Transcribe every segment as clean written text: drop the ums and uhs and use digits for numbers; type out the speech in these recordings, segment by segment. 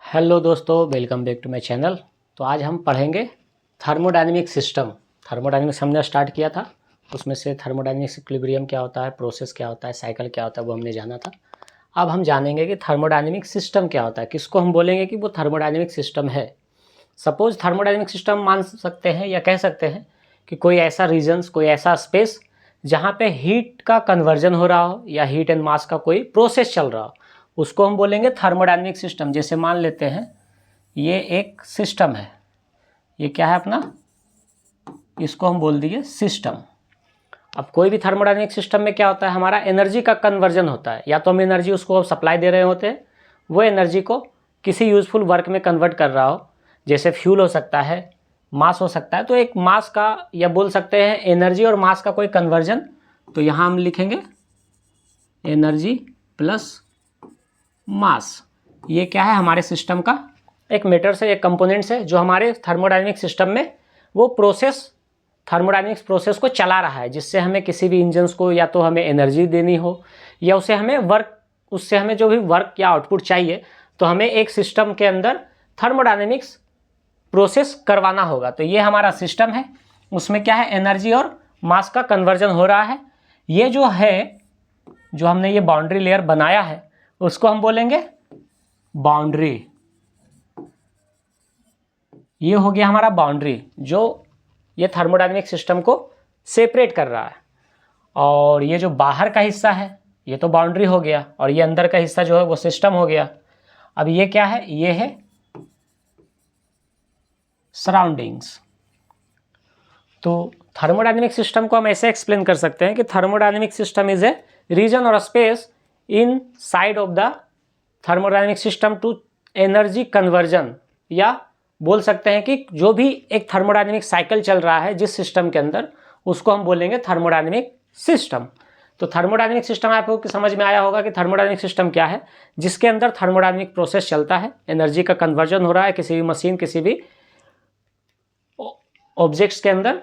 Hello दोस्तों, welcome back to my channel. तो आज हम पढ़ेंगे थर्मोडायनेमिक सिस्टम। थर्मोडायनेमिक्स हमने स्टार्ट किया था, उसमें से थर्मोडायनेमिक्स इक्विलिब्रियम क्या होता है, प्रोसेस क्या होता है, साइकिल क्या होता है, वो हमने जाना था। अब हम जानेंगे कि थर्मोडायनेमिक सिस्टम क्या होता है, किसको हम बोलेंगे कि वो थर्मोडायनेमिक सिस्टम है। सपोज थर्मोडायनेमिक सिस्टम मान सकते हैं या कह सकते हैं कि कोई ऐसा रीजन्स, कोई ऐसा स्पेस जहाँ पे हीट का कन्वर्जन हो रहा हो या हीट एंड मास का कोई प्रोसेस चल रहा हो, उसको हम बोलेंगे थर्मोडायनेमिक सिस्टम। जैसे मान लेते हैं ये एक सिस्टम है, ये क्या है अपना, इसको हम बोल दिए सिस्टम। अब कोई भी थर्मोडायनेमिक सिस्टम में क्या होता है, हमारा एनर्जी का कन्वर्जन होता है। या तो हम एनर्जी उसको सप्लाई दे रहे होते हैं, वो एनर्जी को किसी यूजफुल वर्क में कन्वर्ट कर रहा हो, जैसे फ्यूल हो सकता है, मास हो सकता है। तो एक मास का, या बोल सकते हैं एनर्जी और मास का कोई कन्वर्जन। तो यहाँ हम लिखेंगे एनर्जी प्लस मास। ये क्या है, हमारे सिस्टम का एक मैटर से, एक कंपोनेंट है जो हमारे थर्मोडायनेमिक सिस्टम में वो प्रोसेस, थर्मोडायनेमिक्स प्रोसेस को चला रहा है, जिससे हमें किसी भी इंजन्स को या तो हमें एनर्जी देनी हो या उसे हमें वर्क, उससे हमें जो भी वर्क या आउटपुट चाहिए, तो हमें एक सिस्टम के अंदर थर्मोडायनेमिक्स प्रोसेस करवाना होगा। तो ये हमारा सिस्टम है, उसमें क्या है, एनर्जी और मास का कन्वर्जन हो रहा है। ये जो है, जो हमने ये बाउंड्री लेयर बनाया है, उसको हम बोलेंगे बाउंड्री। ये हो गया हमारा बाउंड्री, जो ये थर्मोडायनेमिक सिस्टम को सेपरेट कर रहा है। और ये जो बाहर का हिस्सा है, ये तो बाउंड्री हो गया, और ये अंदर का हिस्सा जो है वो सिस्टम हो गया। अब ये क्या है, ये है सराउंडिंग्स। तो थर्मोडायनेमिक सिस्टम को हम ऐसे एक्सप्लेन कर सकते हैं कि thermodynamic system is a region और space inside of the thermodynamic system to energy conversion. या बोल सकते हैं कि जो भी एक थर्मोडायनेमिक साइकिल चल रहा है जिस सिस्टम के अंदर, उसको हम बोलेंगे थर्मोडायनेमिक सिस्टम। तो थर्मोडायनेमिक सिस्टम आपको समझ में आया होगा कि थर्मोडायनेमिक सिस्टम क्या है, जिसके अंदर थर्मोडायनेमिक प्रोसेस चलता है, एनर्जी का कन्वर्जन हो रहा है किसी भी मशीन, किसी भी ऑब्जेक्ट्स के अंदर,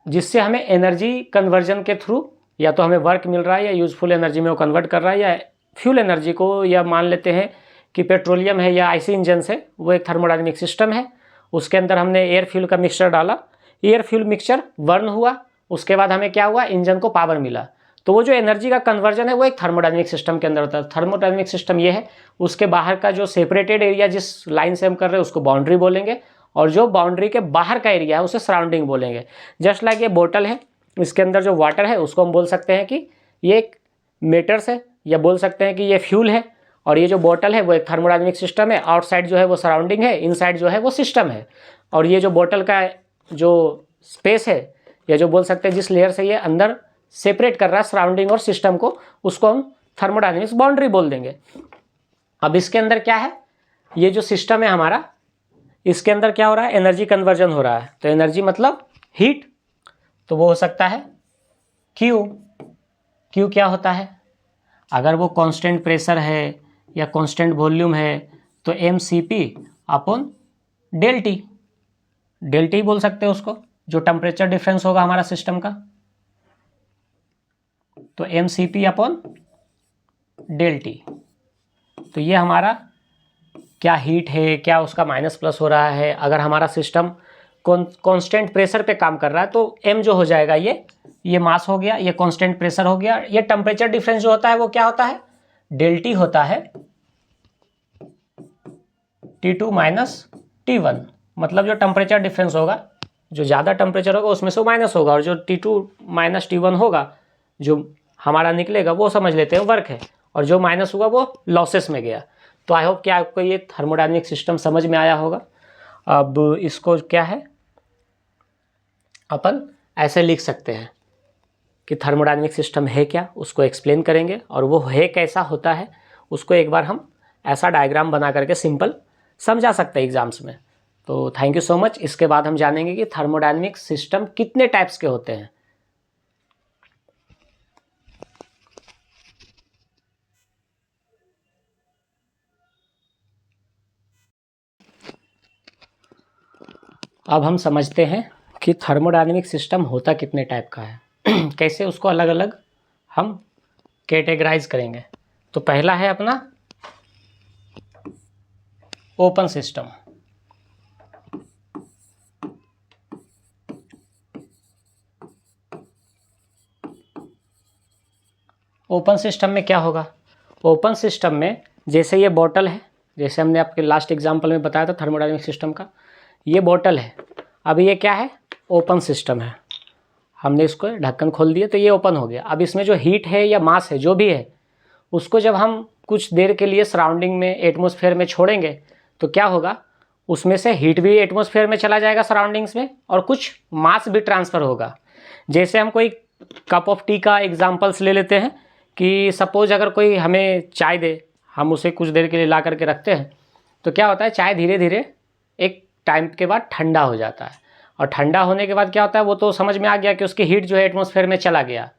जिससे हमें एनर्जी कन्वर्जन के थ्रू या तो हमें वर्क मिल रहा है या यूजफुल एनर्जी में वो कन्वर्ट कर रहा है, या फ्यूल एनर्जी को, या मान लेते हैं कि पेट्रोलियम है या आईसी इंजन से, वो एक थर्मोडायनेमिक सिस्टम है। उसके अंदर हमने एयर फ्यूल का मिक्सचर डाला, एयर फ्यूल मिक्सचर बर्न हुआ, उसके बाद हमें क्या हुआ, इंजन को पावर मिला। तो वो जो एनर्जी का कन्वर्जन है वो एक थर्मोडायनेमिक सिस्टम के अंदर होता है। थर्मोडायनेमिक सिस्टम ये है, उसके बाहर का जो सेपरेटेड एरिया जिस लाइन से हम कर रहे हैं उसको बाउंड्री बोलेंगे, और जो बाउंड्री के बाहर का एरिया है उसे सराउंडिंग बोलेंगे। जस्ट लाइक ये बोतल है, इसके अंदर जो वाटर है उसको हम बोल सकते हैं कि ये एक मेटर्स है, या बोल सकते हैं कि ये फ्यूल है। और ये जो बोतल है वो एक थर्मोडायनेमिक सिस्टम है, आउटसाइड जो है वो सराउंडिंग है, इनसाइड जो है वो सिस्टम है। और ये जो बोतल का जो स्पेस है, या जो बोल सकते हैं जिस लेयर से ये अंदर सेपरेट कर रहा है सराउंडिंग और सिस्टम को, उसको हम थर्मोडायनेमिक्स बाउंड्री बोल देंगे। अब इसके अंदर क्या है, ये जो सिस्टम है हमारा, इसके अंदर क्या हो रहा है, एनर्जी कन्वर्जन हो रहा है। तो एनर्जी मतलब हीट, तो वो हो सकता है क्यू। क्यू क्या होता है, अगर वो कांस्टेंट प्रेशर है या कांस्टेंट वॉल्यूम है तो M C P upon del T, del T बोल सकते हैं उसको, जो टेम्परेचर डिफरेंस होगा हमारा सिस्टम का। तो M C P upon del T. तो ये हमारा क्या हीट है, क्या उसका माइनस प्लस हो रहा है। अगर हमारा सिस्टम कांस्टेंट प्रेशर पे काम कर रहा है तो m जो हो जाएगा, ये मास हो गया, ये कांस्टेंट प्रेशर हो गया। ये टेम्परेचर डिफरेंस जो होता है वो क्या होता है, डेल टी होता है, T2 माइनस T1। मतलब जो टेम्परेचर डिफरेंस होगा, जो ज़्यादा टेम्परेचर होगा उसमें से माइनस होगा, और जो T2 माइनस T1 होगा जो हमारा निकलेगा वो समझ लेते हैं वर्क है, और जो माइनस हुआ वो लॉसेस में गया। तो आई होप कि आपको ये थर्मोडायनेमिक सिस्टम समझ में आया होगा। अब इसको क्या है, अपन ऐसे लिख सकते हैं कि थर्मोडायनेमिक सिस्टम है क्या, उसको एक्सप्लेन करेंगे, और वो है कैसा होता है उसको एक बार हम ऐसा डायग्राम बना करके सिंपल समझा सकते हैं एग्जाम्स में। तो थैंक यू सो मच। इसके बाद हम जानेंगे कि थर्मोडायनेमिक सिस्टम कितने टाइप्स के होते हैं। अब हम समझते हैं कि थर्मोडायनेमिक सिस्टम होता कितने टाइप का है, कैसे उसको अलग अलग हम कैटेगराइज करेंगे। तो पहला है अपना ओपन सिस्टम। ओपन सिस्टम में क्या होगा? ओपन सिस्टम में जैसे ये बॉटल है, जैसे हमने आपके लास्ट एग्जांपल में बताया था थर्मोडायनेमिक सिस्टम का, ये बॉटल है। अब ये क्या है? ओपन सिस्टम है। हमने इसको ढक्कन खोल दिया तो ये ओपन हो गया। अब इसमें जो हीट है या मास है जो भी है, उसको जब हम कुछ देर के लिए सराउंडिंग में एटमॉस्फेयर में छोड़ेंगे तो क्या होगा? उसमें से हीट भी एटमॉस्फेयर में चला जाएगा सराउंडिंग्स में, और कुछ मास भी ट्रांसफ़र होगा। जैसे हम कोई कप ऑफ टी का एग्जांपल्स ले लेते हैं कि सपोज अगर कोई हमें चाय दे, हम उसे कुछ देर के लिए ला करके रखते हैं तो क्या होता है? चाय धीरे धीरे एक टाइम के बाद ठंडा हो जाता है, और ठंडा होने के बाद क्या होता है? वो तो समझ में आ गया कि उसकी हीट जो है एटमॉस्फेयर में चला गया,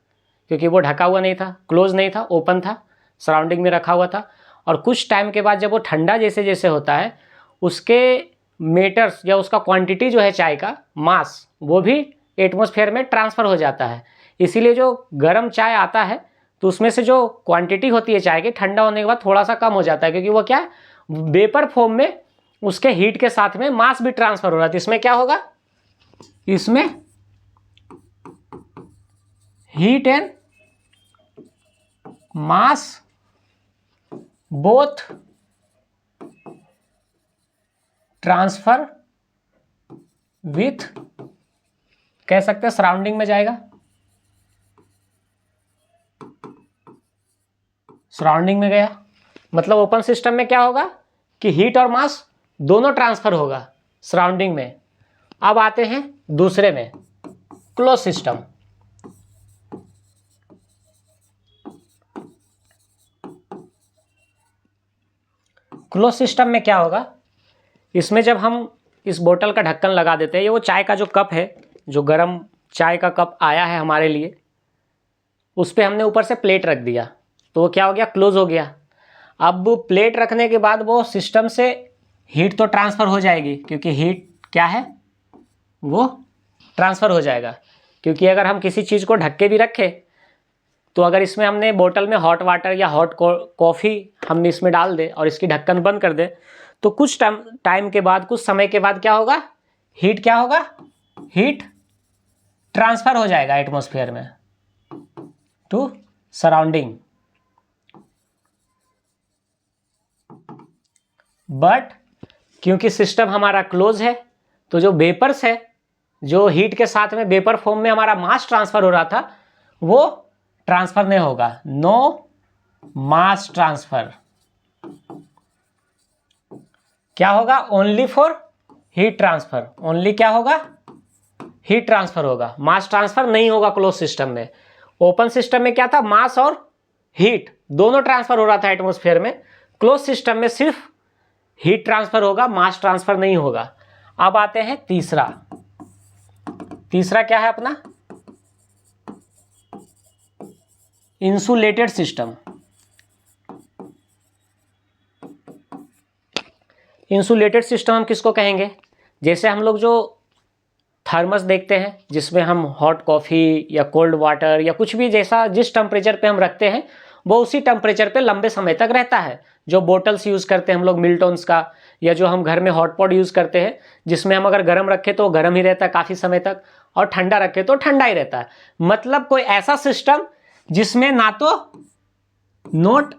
क्योंकि वो ढका हुआ नहीं था, क्लोज नहीं था, ओपन था, सराउंडिंग में रखा हुआ था। और कुछ टाइम के बाद जब वो ठंडा जैसे जैसे होता है, उसके मेटर्स या उसका क्वांटिटी जो है चाय का मास, वो भी एटमॉस्फेयर में ट्रांसफ़र हो जाता है। इसीलिए जो गर्म चाय आता है तो उसमें से जो क्वांटिटी होती है चाय की, ठंडा होने के बाद थोड़ा सा कम हो जाता है, क्योंकि वो क्या है? वेपर फॉर्म में उसके हीट के साथ में मास भी ट्रांसफ़र हो रहा है। तो इसमें क्या होगा? इसमें heat and mass both transfer with, कह सकते हैं सराउंडिंग में जाएगा, सराउंडिंग में गया। मतलब ओपन सिस्टम में क्या होगा कि हीट और मास दोनों ट्रांसफर होगा सराउंडिंग में। अब आते हैं दूसरे में, क्लोज सिस्टम। क्लोज सिस्टम में क्या होगा? इसमें जब हम इस बोतल का ढक्कन लगा देते हैं, ये वो चाय का जो कप है, जो गर्म चाय का कप आया है हमारे लिए, उस पर हमने ऊपर से प्लेट रख दिया तो वो क्या हो गया? क्लोज हो गया। अब प्लेट रखने के बाद वो सिस्टम से हीट तो ट्रांसफ़र हो जाएगी, क्योंकि हीट क्या है? वो ट्रांसफ़र हो जाएगा। क्योंकि अगर हम किसी चीज़ को ढक के भी रखें तो अगर इसमें हमने बोतल में हॉट वाटर या हॉट कॉफ़ी हमने इसमें डाल दे और इसकी ढक्कन बंद कर दे, तो कुछ टाइम के बाद, कुछ समय के बाद क्या होगा? हीट क्या होगा? हीट ट्रांसफ़र हो जाएगा एटमॉस्फेयर में टू सराउंडिंग। बट क्योंकि सिस्टम हमारा क्लोज है, तो जो वेपर्स है, जो हीट के साथ में वेपर फॉर्म में हमारा मास ट्रांसफर हो रहा था, वो ट्रांसफर नहीं होगा। No mass transfer. क्या होगा? Only for heat transfer. Only क्या होगा? हीट ट्रांसफर होगा, मास ट्रांसफर नहीं होगा क्लोज सिस्टम में। ओपन सिस्टम में क्या था? मास और हीट दोनों ट्रांसफर हो रहा था एटमॉस्फेयर में। क्लोज सिस्टम में सिर्फ हीट ट्रांसफर होगा, मास ट्रांसफर नहीं होगा। अब आते हैं तीसरा। तीसरा क्या है अपना? Insulated system. इंसुलेटेड सिस्टम हम किसको कहेंगे? जैसे हम लोग जो थर्मस देखते हैं, जिसमें हम हॉट कॉफ़ी या कोल्ड वाटर या कुछ भी जैसा जिस टेम्परेचर पे हम रखते हैं, वो उसी टेम्परेचर पे लंबे समय तक रहता है। जो बोटल्स यूज़ करते हैं हम लोग मिल्टन्स का, या जो हम घर में हॉट पॉट यूज़ करते हैं, जिसमें हम अगर गर्म रखें तो गर्म ही रहता है काफ़ी समय तक, और ठंडा रखें तो ठंडा ही रहता है। मतलब कोई ऐसा सिस्टम जिसमें ना तो not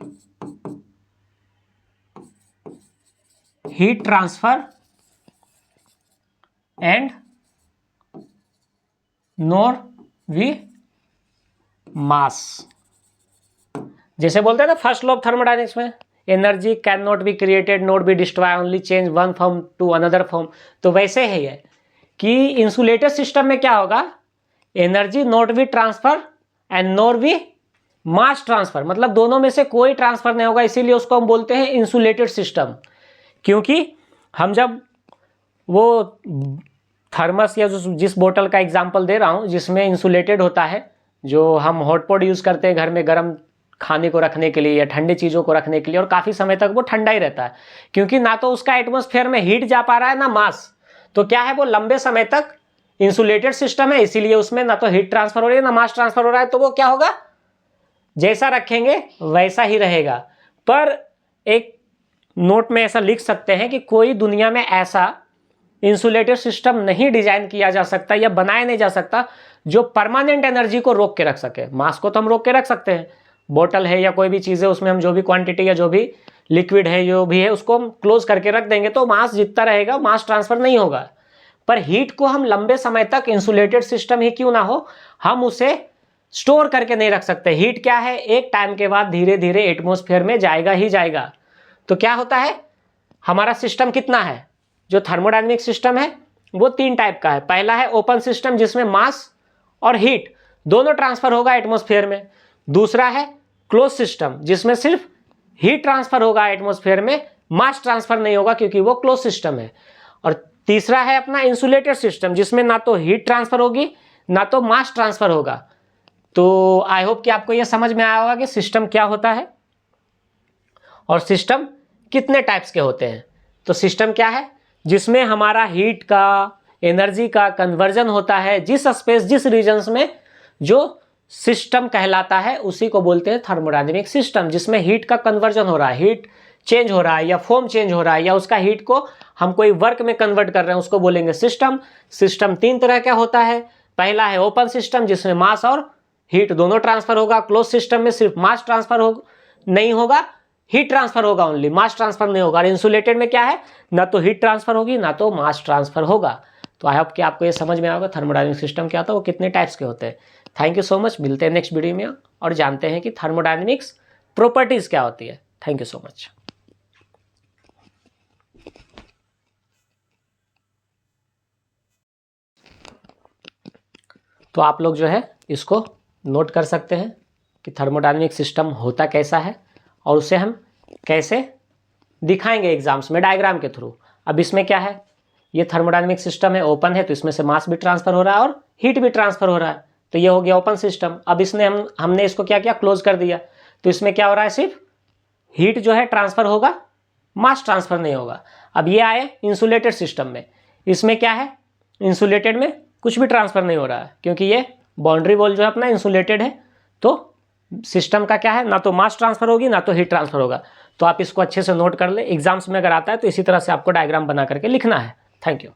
heat transfer and nor we mass. जैसे बोलते हैं ना फर्स्ट लॉ ऑफ थर्मोडायनेमिक्स में, energy can not be created not be destroy, only change one form to another form. तो वैसे है ये कि इंसुलेटेड सिस्टम में क्या होगा? Energy not be transfer and nor be mass transfer, मतलब दोनों में से कोई ट्रांसफर नहीं होगा। इसीलिए उसको हम बोलते हैं इंसुलेटेड सिस्टम। क्योंकि हम जब वो थर्मस या जिस बोतल का एग्जांपल दे रहा हूँ जिसमें इंसुलेटेड होता है, जो हम हॉटपॉट यूज़ करते हैं घर में गर्म खाने को रखने के लिए या ठंडी चीज़ों को रखने के लिए, और काफ़ी समय तक वो ठंडा ही रहता है, क्योंकि ना तो उसका एटमॉस्फेयर में हीट जा पा रहा है ना मास। तो क्या है? वो लंबे समय तक इंसुलेटेड सिस्टम है, इसीलिए उसमें ना तो हीट ट्रांसफर हो रही है ना मास ट्रांसफर हो रहा है। तो वो क्या होगा? जैसा रखेंगे वैसा ही रहेगा। पर एक नोट में ऐसा लिख सकते हैं कि कोई दुनिया में ऐसा इंसुलेटेड सिस्टम नहीं डिजाइन किया जा सकता या बनाया नहीं जा सकता जो परमानेंट एनर्जी को रोक के रख सके। मास को तो हम रोक के रख सकते हैं, बोतल है या कोई भी चीज़ है उसमें हम जो भी क्वांटिटी या जो भी लिक्विड है जो भी है उसको हम क्लोज करके रख देंगे तो मास जितना रहेगा मास ट्रांसफर नहीं होगा। पर हीट को हम लंबे समय तक इंसुलेटेड सिस्टम ही क्यों ना हो, हम उसे स्टोर करके नहीं रख सकते। हीट क्या है, एक टाइम के बाद धीरे धीरे एटमॉस्फेयर में जाएगा ही जाएगा। तो क्या होता है, हमारा सिस्टम कितना है, जो थर्मोडायनेमिक सिस्टम है वो 3 टाइप का है। पहला है ओपन सिस्टम जिसमें मास और हीट दोनों ट्रांसफर होगा एटमॉस्फेयर में। दूसरा है क्लोज सिस्टम जिसमें सिर्फ हीट ट्रांसफर होगा एटमॉस्फेयर में, मास ट्रांसफर नहीं होगा क्योंकि वो क्लोज सिस्टम है। और तीसरा है अपना इंसुलेटेड सिस्टम जिसमें ना तो हीट ट्रांसफर होगी ना तो मास ट्रांसफर होगा। तो आई होप कि आपको यह समझ में आया होगा कि सिस्टम क्या होता है और सिस्टम कितने टाइप्स के होते हैं। तो सिस्टम क्या है, जिसमें हमारा हीट का, एनर्जी का कन्वर्जन होता है जिस स्पेस जिस रीजन्स में जो सिस्टम कहलाता है उसी को बोलते हैं थर्मोडायनेमिक सिस्टम। जिसमें हीट का कन्वर्जन हो रहा है, हीट चेंज हो रहा है या फॉर्म चेंज हो रहा है या उसका हीट को हम कोई वर्क में कन्वर्ट कर रहे हैं, उसको बोलेंगे सिस्टम। सिस्टम 3 तरह का होता है। पहला है ओपन सिस्टम जिसमें मास और हीट दोनों ट्रांसफर होगा। क्लोज सिस्टम में सिर्फ मास ट्रांसफर नहीं होगा, हीट ट्रांसफर होगा ओनली, मास ट्रांसफर नहीं होगा। और इंसुलेटेड में क्या है, ना तो हीट ट्रांसफर होगी ना तो मास ट्रांसफर होगा। तो आई होप कि आपको ये समझ में आएगा थर्मोडायनेमिक सिस्टम क्या होता है, वो कितने टाइप्स के होते हैं। थैंक यू सो मच, मिलते हैं नेक्स्ट वीडियो में और जानते हैं कि थर्मोडायनेमिक्स प्रॉपर्टीज क्या होती है। Thank you so much. तो आप लोग जो है इसको नोट कर सकते हैं कि थर्मोडायनेमिक सिस्टम होता कैसा है और उसे हम कैसे दिखाएंगे एग्जाम्स में डायग्राम के थ्रू। अब इसमें क्या है, ये थर्मोडायनेमिक सिस्टम है, ओपन है, तो इसमें से मास भी ट्रांसफर हो रहा है और हीट भी ट्रांसफर हो रहा है। तो ये हो गया ओपन सिस्टम। अब इसने हमने इसको क्या किया, क्लोज कर दिया। तो इसमें क्या हो रहा है, सिर्फ हीट जो है ट्रांसफर होगा, मास ट्रांसफर नहीं होगा। अब ये आए इंसुलेटेड सिस्टम में, इसमें क्या है, इंसुलेटेड में कुछ भी ट्रांसफर नहीं हो रहा है क्योंकि ये बाउंड्री वॉल जो है अपना इंसुलेटेड है। तो सिस्टम का क्या है, ना तो मास ट्रांसफर होगी ना तो हीट ट्रांसफर होगा। तो आप इसको अच्छे से नोट कर ले, एग्जाम्स में अगर आता है तो इसी तरह से आपको डायग्राम बना करके लिखना है। Thank you.